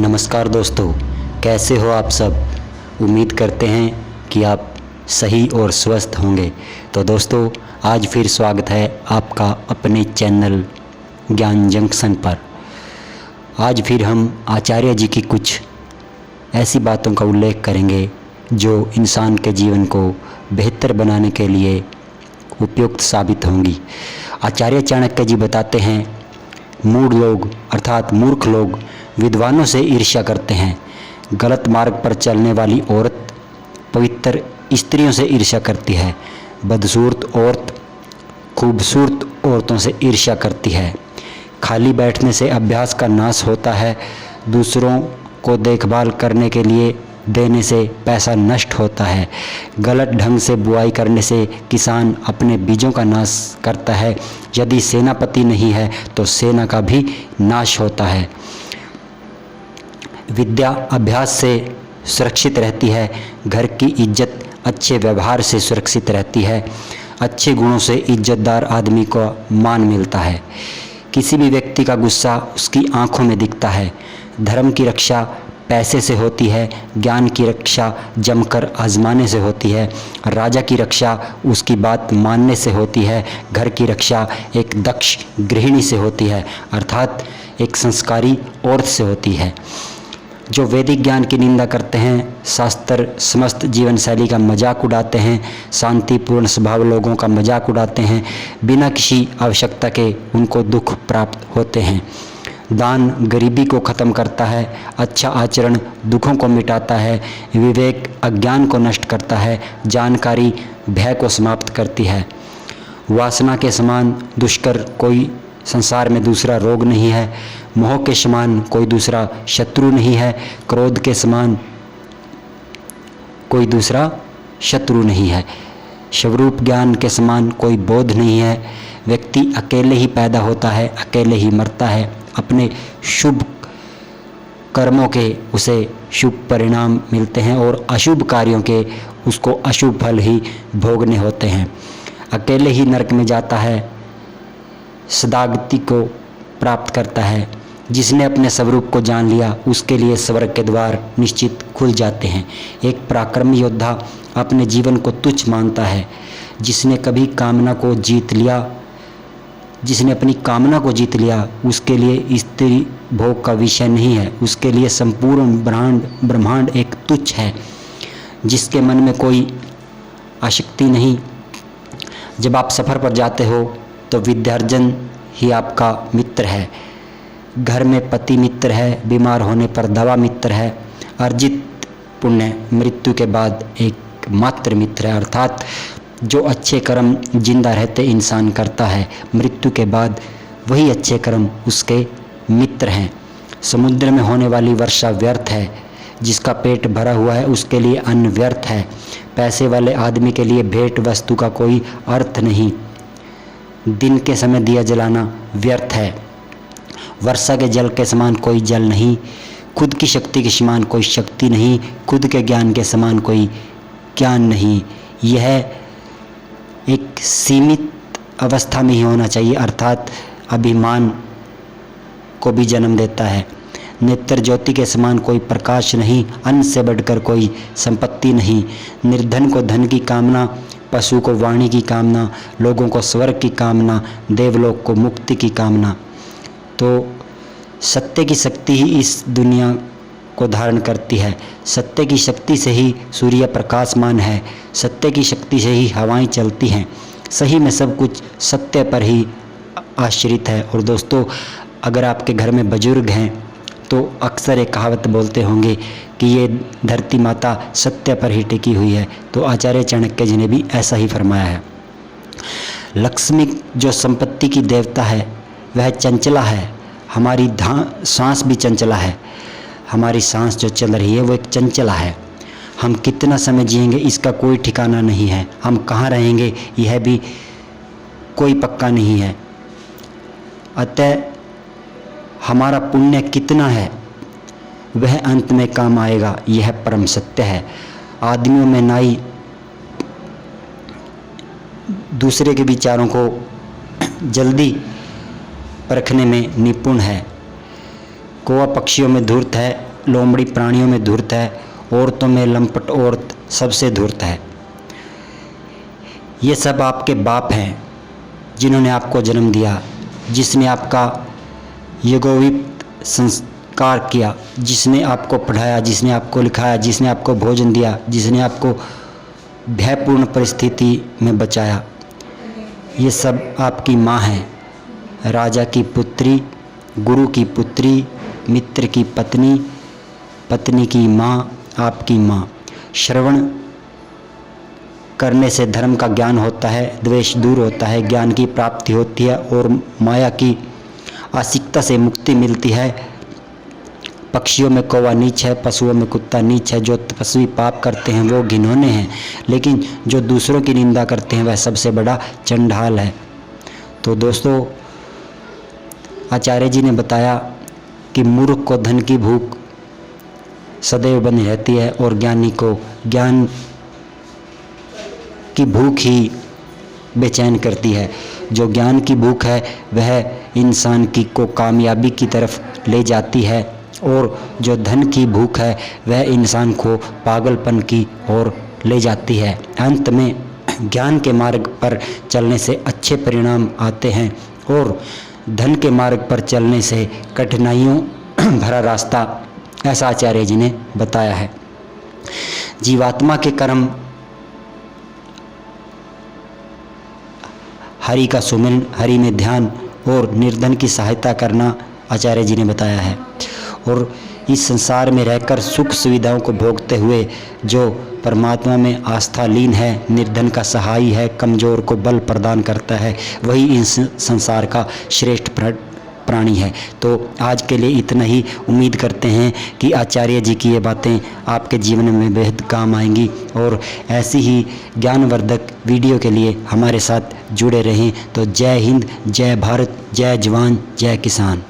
नमस्कार दोस्तों, कैसे हो आप सब। उम्मीद करते हैं कि आप सही और स्वस्थ होंगे। तो दोस्तों, आज फिर स्वागत है आपका अपने चैनल ज्ञान जंक्शन पर। आज फिर हम आचार्य जी की कुछ ऐसी बातों का उल्लेख करेंगे जो इंसान के जीवन को बेहतर बनाने के लिए उपयुक्त साबित होंगी। आचार्य चाणक्य जी बताते हैं, मूढ़ लोग अर्थात मूर्ख लोग विद्वानों से ईर्ष्या करते हैं। गलत मार्ग पर चलने वाली औरत पवित्र स्त्रियों से ईर्ष्या करती है। बदसूरत औरत खूबसूरत औरतों से ईर्ष्या करती है। खाली बैठने से अभ्यास का नाश होता है। दूसरों को देखभाल करने के लिए देने से पैसा नष्ट होता है। गलत ढंग से बुआई करने से किसान अपने बीजों का नाश करता है। यदि सेनापति नहीं है तो सेना का भी नाश होता है। विद्या अभ्यास से सुरक्षित रहती है। घर की इज्जत अच्छे व्यवहार से सुरक्षित रहती है। अच्छे गुणों से इज्जतदार आदमी को मान मिलता है। किसी भी व्यक्ति का गुस्सा उसकी आंखों में दिखता है। धर्म की रक्षा पैसे से होती है। ज्ञान की रक्षा जमकर आजमाने से होती है। राजा की रक्षा उसकी बात मानने से होती है। घर की रक्षा एक दक्ष गृहिणी से होती है, अर्थात एक संस्कारी औरत से होती है। जो वैदिक ज्ञान की निंदा करते हैं, शास्त्र समस्त जीवन शैली का मजाक उड़ाते हैं, शांतिपूर्ण स्वभाव लोगों का मजाक उड़ाते हैं, बिना किसी आवश्यकता के उनको दुख प्राप्त होते हैं। दान गरीबी को ख़त्म करता है। अच्छा आचरण दुखों को मिटाता है। विवेक अज्ञान को नष्ट करता है। जानकारी भय को समाप्त करती है। वासना के समान दुष्कर कोई संसार में दूसरा रोग नहीं है। मोह के समान कोई दूसरा शत्रु नहीं है। क्रोध के समान कोई दूसरा शत्रु नहीं है। स्वरूप ज्ञान के समान कोई बोध नहीं है। व्यक्ति अकेले ही पैदा होता है, अकेले ही मरता है। अपने शुभ कर्मों के उसे शुभ परिणाम मिलते हैं और अशुभ कार्यों के उसको अशुभ फल ही भोगने होते हैं। अकेले ही नरक में जाता है, सदागति को प्राप्त करता है। जिसने अपने स्वरूप को जान लिया उसके लिए स्वर्ग के द्वार निश्चित खुल जाते हैं। एक पराक्रमी योद्धा अपने जीवन को तुच्छ मानता है। जिसने अपनी कामना को जीत लिया उसके लिए स्त्री भोग का विषय नहीं है। उसके लिए संपूर्ण ब्रह्मांड एक तुच्छ है। जिसके मन में कोई आसक्ति नहीं। जब आप सफ़र पर जाते हो तो विद्यार्जन ही आपका मित्र है। घर में पति मित्र है। बीमार होने पर दवा मित्र है। अर्जित पुण्य मृत्यु के बाद एक मात्र मित्र है, अर्थात जो अच्छे कर्म जिंदा रहते इंसान करता है, मृत्यु के बाद वही अच्छे कर्म उसके मित्र हैं। समुद्र में होने वाली वर्षा व्यर्थ है। जिसका पेट भरा हुआ है उसके लिए अन्न व्यर्थ है। पैसे वाले आदमी के लिए भेंट वस्तु का कोई अर्थ नहीं। दिन के समय दिया जलाना व्यर्थ है। वर्षा के जल के समान कोई जल नहीं। खुद की शक्ति के समान कोई शक्ति नहीं। खुद के ज्ञान के समान कोई ज्ञान नहीं। यह एक सीमित अवस्था में ही होना चाहिए, अर्थात अभिमान को भी जन्म देता है। नेत्र ज्योति के समान कोई प्रकाश नहीं। अन्न से बढ़कर कोई संपत्ति नहीं। निर्धन को धन की कामना, पशु को वाणी की कामना, लोगों को स्वर्ग की कामना, देवलोक को मुक्ति की कामना। तो सत्य की शक्ति ही इस दुनिया को धारण करती है। सत्य की शक्ति से ही सूर्य प्रकाशमान है। सत्य की शक्ति से ही हवाएं चलती हैं। सही में सब कुछ सत्य पर ही आश्रित है। और दोस्तों, अगर आपके घर में बुजुर्ग हैं तो अक्सर एक कहावत बोलते होंगे कि ये धरती माता सत्य पर ही टिकी हुई है। तो आचार्य चाणक्य जी ने भी ऐसा ही फरमाया है। लक्ष्मी जो संपत्ति की देवता है वह चंचला है। हमारी सांस भी चंचला है। हमारी सांस जो चल रही है वो एक चंचला है। हम कितना समय जिएंगे इसका कोई ठिकाना नहीं है। हम कहाँ रहेंगे यह भी कोई पक्का नहीं है। अतः हमारा पुण्य कितना है वह अंत में काम आएगा, यह परम सत्य है। आदमियों में नाई दूसरे के विचारों को जल्दी परखने में निपुण है। कौवा पक्षियों में धूर्त है लोमड़ी प्राणियों में धूर्त है, औरतों में लंपट औरत सबसे धूर्त है। ये सब आपके बाप हैं जिन्होंने आपको जन्म दिया, जिसने आपका यज्ञोपवीत संस्कार किया, जिसने आपको पढ़ाया, जिसने आपको लिखाया, जिसने आपको भोजन दिया, जिसने आपको भयपूर्ण परिस्थिति में बचाया। ये सब आपकी माँ है, राजा की पुत्री, गुरु की पुत्री, मित्र की पत्नी, पत्नी की माँ, आपकी माँ। श्रवण करने से धर्म का ज्ञान होता है, द्वेष दूर होता है, ज्ञान की प्राप्ति होती है और माया की आसक्ति से मुक्ति मिलती है। पक्षियों में कौवा नीच है, पशुओं में कुत्ता नीच है। जो तपस्वी पाप करते हैं वो घिनौने हैं, लेकिन जो दूसरों की निंदा करते हैं वह सबसे बड़ा चंडाल है। तो दोस्तों, आचार्य जी ने बताया कि मूर्ख को धन की भूख सदैव बनी रहती है और ज्ञानी को ज्ञान की भूख ही बेचैन करती है। जो ज्ञान की भूख है वह इंसान की को कामयाबी की तरफ ले जाती है, और जो धन की भूख है वह इंसान को पागलपन की ओर ले जाती है। अंत में ज्ञान के मार्ग पर चलने से अच्छे परिणाम आते हैं और धन के मार्ग पर चलने से कठिनाइयों भरा रास्ता, ऐसा आचार्य जी ने बताया है। जीवात्मा के कर्म हरि का सुमिरन, हरि में ध्यान और निर्धन की सहायता करना आचार्य जी ने बताया है। और इस संसार में रहकर सुख सुविधाओं को भोगते हुए जो परमात्मा में आस्था लीन है, निर्धन का सहाय है, कमज़ोर को बल प्रदान करता है, वही इस संसार का श्रेष्ठ प्राणी है। तो आज के लिए इतना ही। उम्मीद करते हैं कि आचार्य जी की ये बातें आपके जीवन में बेहद काम आएंगी, और ऐसी ही ज्ञानवर्धक वीडियो के लिए हमारे साथ जुड़े रहें। तो जय हिंद, जय भारत, जय जवान, जय किसान।